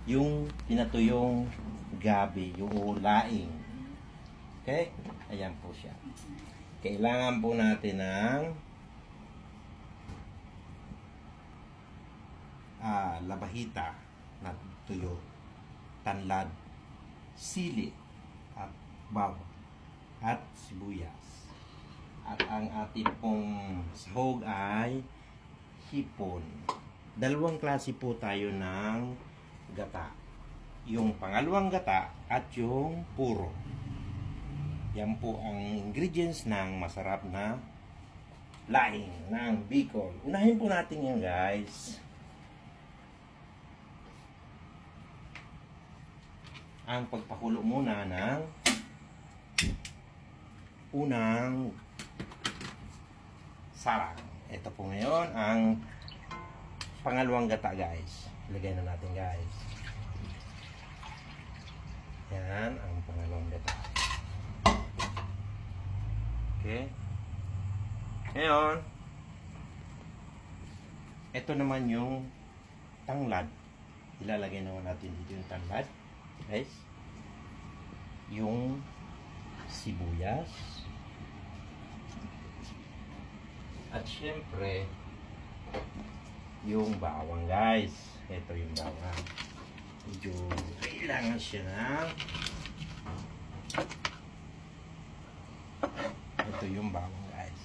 yung pinatuyong gabi, yung laing. Okay? Ayan po siya. Kailangan po natin ng labahita na tuyo, tanlad, sili, at bawang, at sibuyas. At ang ating pong sahog ay hipon. Dalawang klase po tayo ng gata. Yung pangalawang gata at yung puro. Yan po ang ingredients ng masarap na laing ng Bicol. Unahin po natin yan, guys. Ang pagpakulo muna ng unang sarang. Ito po ngayon ang pangalawang gata, guys. Ilagay na natin, guys. Yan ang pangalawang gata. Okay. Ngayon, ito naman yung tanglad. Ilalagay naman natin dito yung tanglad. Guys, yung sibuyas, at syempre yung bawang, guys. Ito yung bawang. Medyo kailangan siya ng ito yung bawang, guys.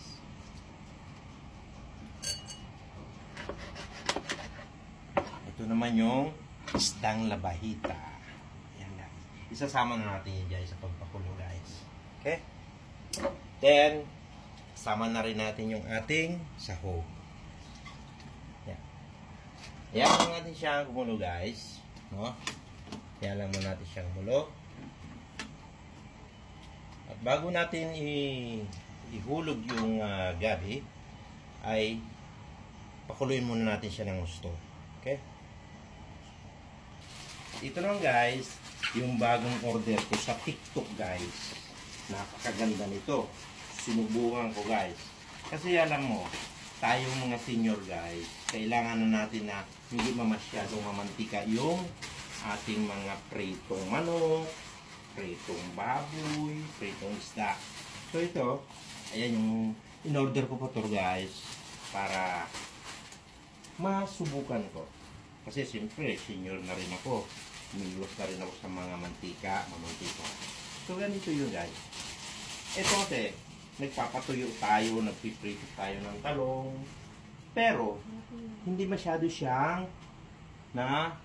Ito naman yung isdang labahita. Isasama na natin yun, guys, sa pagpakulo, guys. Okay? Then, sama na rin natin yung ating sahog. Yan. Ayan lang natin siyang kumulo, guys. No? Ayan lang muna natin siyang kumulo. At bago natin ihulog yung gabi, ay pakuluin muna natin siya ng gusto. Okay? Ito lang, guys, yung bagong order ko sa TikTok, guys. Napakaganda nito. Sinubukan ko, guys. Kasi alam mo, tayong mga senior, guys, kailangan na natin na hindi masyadong mamantika yung ating mga pritong manok, pritong baboy, pritong isda. So ito, ayan yung in-order ko po ito, guys, para masubukan ko. Kasi siyempre, senior na rin ako. Umilos na rin ako sa mga mamantika. So, ganito yun, guys. Ito kasi, nagpapatuyo tayo, nagpiprito tayo ng talong. Pero, hindi masyado siyang na